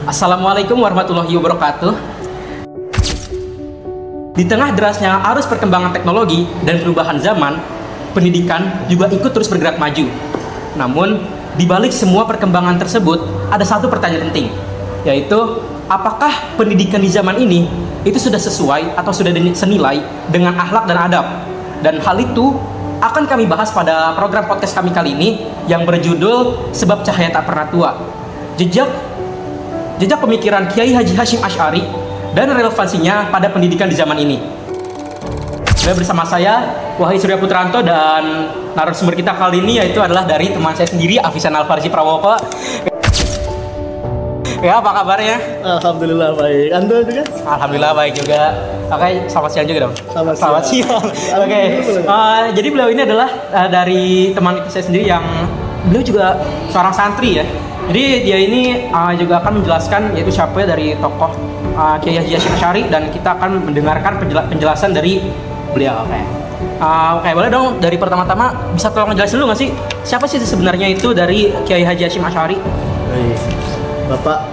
Assalamualaikum warahmatullahi wabarakatuh. Di tengah derasnya arus perkembangan teknologi dan perubahan zaman, pendidikan juga ikut terus bergerak maju. Namun, di balik semua perkembangan tersebut, ada satu pertanyaan penting, yaitu apakah pendidikan di zaman ini itu sudah sesuai atau sudah senilai dengan akhlak dan adab? Dan hal itu akan kami bahas pada program podcast kami kali ini yang berjudul Sebab Cahaya Tak Pernah Tua. Jejak pemikiran Kiai Haji Hasyim Asy'ari dan relevansinya pada pendidikan di zaman ini. Bersama saya Wahyu Surya Putranto, dan narasumber kita kali ini yaitu adalah dari teman saya sendiri, Afizan Alfarji Prawoko. Ya, apa kabarnya? Alhamdulillah baik. Anda juga? Alhamdulillah baik juga. Oke, selamat siang juga dong. Selamat siang. Oke. Jadi beliau ini adalah dari teman saya sendiri yang beliau juga seorang santri ya. Jadi dia ini juga akan menjelaskan yaitu siapa dari tokoh Kiai Haji Hasyim Asy'ari, dan kita akan mendengarkan penjelasan dari beliau. Oke, boleh dong dari pertama-tama bisa tolong ngejelasin dulu nggak sih siapa sih sebenarnya itu dari Kiai Haji Hasyim Asy'ari? Baik. Bapak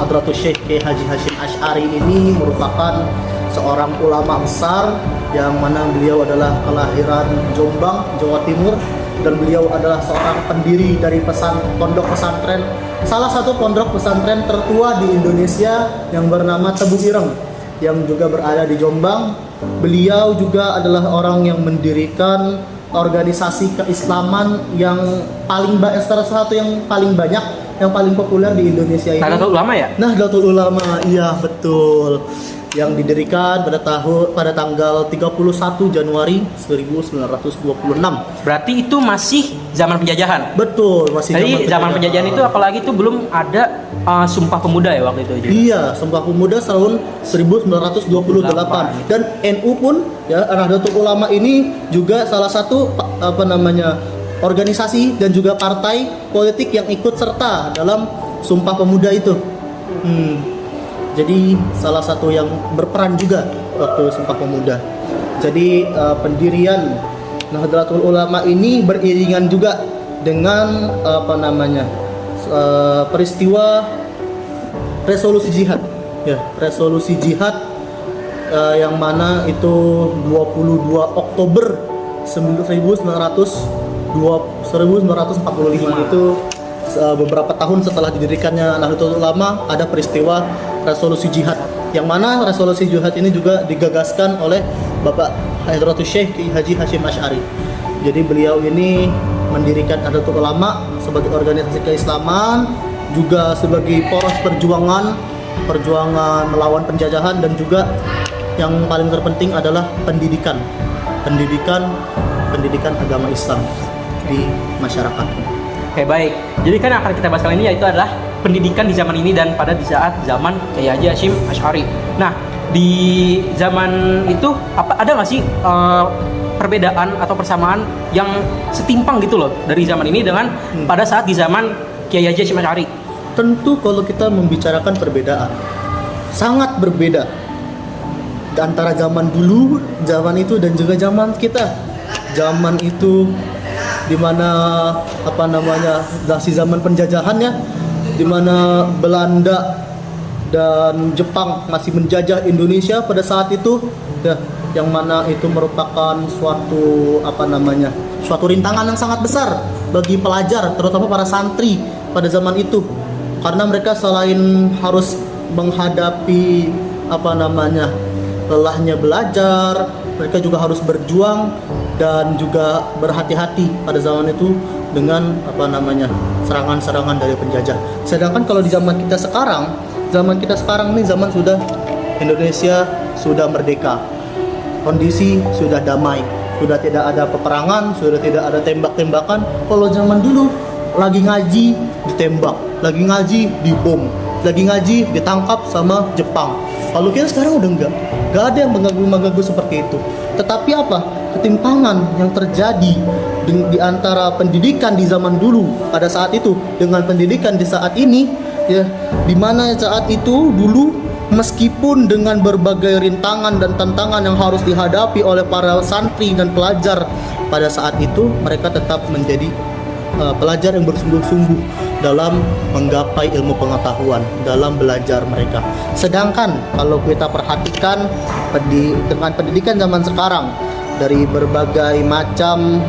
Hadratus Syekh Kiai Haji Hasyim Asy'ari ini merupakan seorang ulama besar yang mana beliau adalah kelahiran Jombang, Jawa Timur, dan beliau adalah seorang pendiri dari pondok pesantren, salah satu pondok pesantren tertua di Indonesia yang bernama Tebu Ireng yang juga berada di Jombang. Beliau juga adalah orang yang mendirikan organisasi keislaman yang salah satu yang paling banyak, yang paling populer di Indonesia ini. Nahdlatul Ulama ya? Nahdlatul Ulama, iya betul. Yang didirikan pada tanggal 31 Januari 1926. Berarti itu masih zaman penjajahan. Betul, masih zaman penjajahan itu, apalagi itu belum ada Sumpah Pemuda ya waktu itu juga. Iya, Sumpah Pemuda tahun 1928. Dan NU pun ya, Nahdlatul Ulama ini juga salah satu organisasi dan juga partai politik yang ikut serta dalam Sumpah Pemuda itu. Jadi salah satu yang berperan juga waktu Sumpah Pemuda. Jadi pendirian Nahdlatul Ulama ini beriringan juga dengan peristiwa resolusi jihad. Ya, resolusi jihad yang mana itu 22 Oktober 1945 itu beberapa tahun setelah didirikannya Nahdlatul Ulama, ada peristiwa resolusi jihad, yang mana resolusi jihad ini juga digagaskan oleh Bapak Hadratus Syekh Kiai Haji Hasyim Asy'ari. Jadi beliau ini mendirikan Nahdlatul Ulama sebagai organisasi keislaman, juga sebagai poros perjuangan melawan penjajahan, dan juga yang paling terpenting adalah pendidikan agama Islam di masyarakat. Oke, baik. Jadi kan yang akan kita bahas kali ini yaitu adalah pendidikan di zaman ini dan pada di saat zaman Kiai Haji Hasyim Asy'ari. Nah, di zaman itu ada nggak sih perbedaan atau persamaan yang setimpang gitu loh dari zaman ini dengan pada saat di zaman Kiai Haji Hasyim Asy'ari? Tentu kalau kita membicarakan perbedaan, sangat berbeda antara zaman dulu, zaman itu, dan juga zaman kita. Zaman itu dimana masih zaman penjajahan ya, dimana Belanda dan Jepang masih menjajah Indonesia pada saat itu ya, yang mana itu merupakan suatu rintangan yang sangat besar bagi pelajar, terutama para santri pada zaman itu, karena mereka selain harus menghadapi lelahnya belajar, mereka juga harus berjuang dan juga berhati-hati pada zaman itu dengan serangan-serangan dari penjajah. Sedangkan kalau di zaman kita sekarang ini zaman sudah Indonesia sudah merdeka, kondisi sudah damai, sudah tidak ada peperangan, sudah tidak ada tembak-tembakan. Kalau zaman dulu lagi ngaji ditembak, lagi ngaji dibom, lagi ngaji ditangkap sama Jepang. Kalau kita sekarang udah enggak ada yang mengganggu seperti itu. Tetapi ketimpangan yang terjadi di antara pendidikan di zaman dulu pada saat itu dengan pendidikan di saat ini ya, di mana saat itu dulu meskipun dengan berbagai rintangan dan tantangan yang harus dihadapi oleh para santri dan pelajar pada saat itu, mereka tetap menjadi pelajar yang bersungguh-sungguh, dalam menggapai ilmu pengetahuan, dalam belajar mereka. Sedangkan kalau kita perhatikan dengan pendidikan zaman sekarang, dari berbagai macam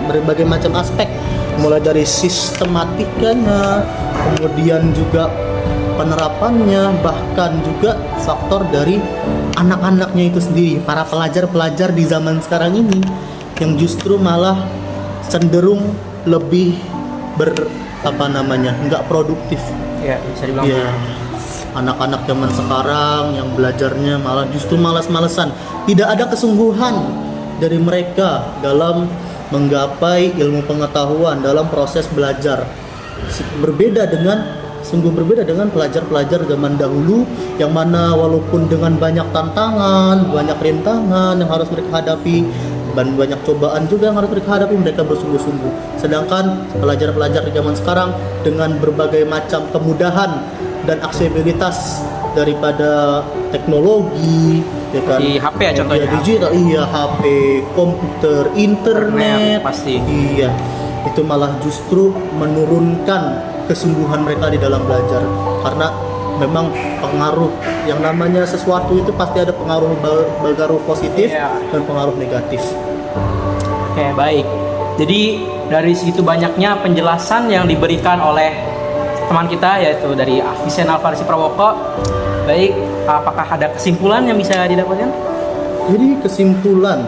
berbagai macam aspek, mulai dari sistematikanya, kemudian juga penerapannya, bahkan juga faktor dari anak-anaknya itu sendiri, para pelajar-pelajar di zaman sekarang ini yang justru malah cenderung lebih nggak produktif. Ya, bisa dibilang. Ya, anak-anak zaman sekarang yang belajarnya malah justru malas-malesan. Tidak ada kesungguhan dari mereka dalam menggapai ilmu pengetahuan dalam proses belajar. Sungguh berbeda dengan pelajar-pelajar zaman dahulu, yang mana walaupun dengan banyak tantangan, banyak rintangan yang harus mereka hadapi, dan banyak cobaan juga yang harus mereka hadapi, mereka bersungguh-sungguh. Sedangkan pelajar-pelajar di zaman sekarang dengan berbagai macam kemudahan dan aksesibilitas daripada teknologi, ya kan? Di HP ya contohnya. Digital, iya, HP, komputer, internet, pasti. Iya, itu malah justru menurunkan kesungguhan mereka di dalam belajar, karena memang pengaruh yang namanya sesuatu itu pasti ada pengaruh positif dan pengaruh negatif. Oke, baik. Jadi dari segitu banyaknya penjelasan yang diberikan oleh teman kita, yaitu dari Afisen Alfarisi Prawoko. Baik, apakah ada kesimpulan yang bisa didapatkan? Jadi kesimpulan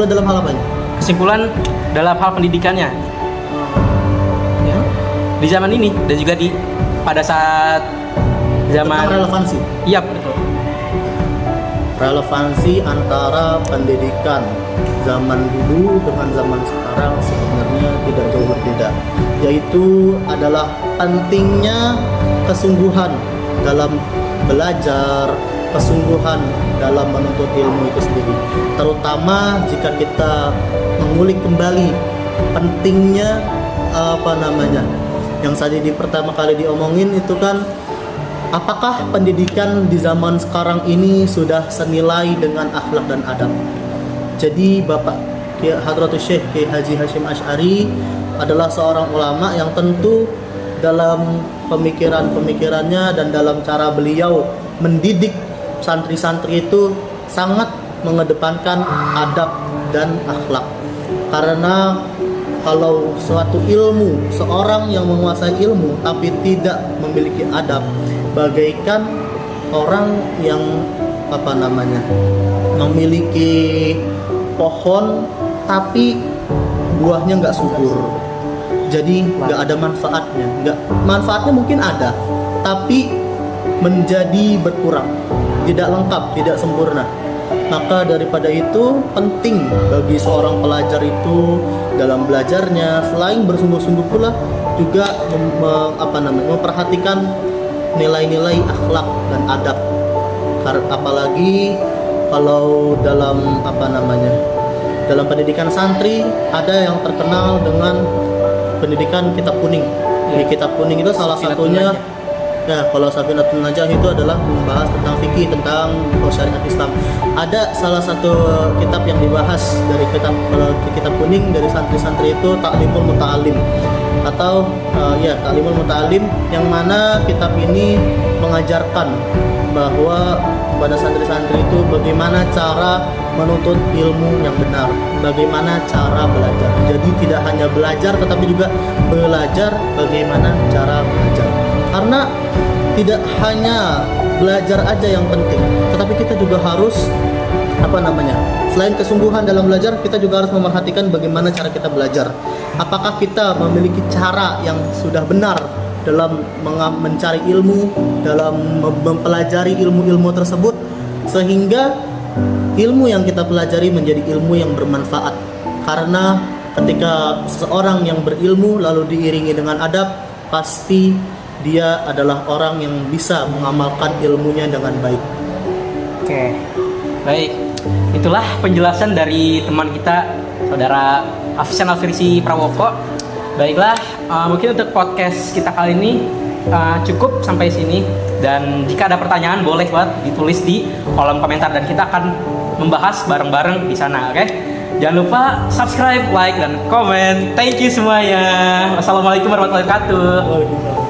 dalam hal apa? Kesimpulan dalam hal pendidikannya. Ya. Di zaman ini dan juga pada saat zaman tentang relevansi. Iya, betul. Relevansi antara pendidikan zaman dulu dengan zaman sekarang sebenarnya tidak jauh berbeda, yaitu adalah pentingnya kesungguhan dalam belajar, kesungguhan dalam menuntut ilmu itu sendiri, terutama jika kita mengulik kembali pentingnya yang tadi pertama kali diomongin itu kan, apakah pendidikan di zaman sekarang ini sudah senilai dengan akhlak dan adab. Jadi Bapak Hadratus Syekh Kiai Haji Hasyim Asy'ari adalah seorang ulama yang tentu dalam pemikirannya dan dalam cara beliau mendidik santri-santri itu sangat mengedepankan adab dan akhlak. Karena kalau suatu ilmu, seorang yang menguasai ilmu tapi tidak memiliki adab, bagaikan orang yang memiliki pohon tapi buahnya nggak subur, jadi nggak ada manfaatnya. Manfaatnya mungkin ada, tapi menjadi berkurang, tidak lengkap, tidak sempurna. Maka daripada itu penting bagi seorang pelajar itu dalam belajarnya selain bersungguh-sungguh pula juga memperhatikan nilai-nilai akhlak dan adab. Apalagi kalau dalam pendidikan santri ada yang terkenal dengan pendidikan kitab kuning. Di kitab kuning itu salah satunya kalau Safinatun Najah itu adalah membahas tentang fikih, tentang syariat Islam. Ada salah satu kitab yang dibahas dari kitab kuning dari santri-santri itu Ta'limul Muta'alim atau Ta'limul Muta'alim, yang mana kitab ini mengajarkan bahwa pada santri-santri itu bagaimana cara menuntut ilmu yang benar, bagaimana cara belajar. Jadi tidak hanya belajar tetapi juga belajar bagaimana cara belajar. Karena tidak hanya belajar aja yang penting, tetapi kita juga harus selain kesungguhan dalam belajar, kita juga harus memerhatikan bagaimana cara kita belajar. Apakah kita memiliki cara yang sudah benar dalam mencari ilmu, dalam mempelajari ilmu-ilmu tersebut, sehingga ilmu yang kita pelajari menjadi ilmu yang bermanfaat. Karena ketika seseorang yang berilmu lalu diiringi dengan adab, pasti dia adalah orang yang bisa mengamalkan ilmunya dengan baik. Oke, baik. Itulah penjelasan dari teman kita, Saudara Afisen Alfarisi Prawoko. Baiklah, mungkin untuk podcast kita kali ini cukup sampai sini. Dan jika ada pertanyaan boleh banget ditulis di kolom komentar dan kita akan membahas bareng-bareng di sana, oke? Jangan lupa subscribe, like, dan komen. Thank you semuanya. Wassalamualaikum warahmatullahi wabarakatuh. Waalaikumsalam.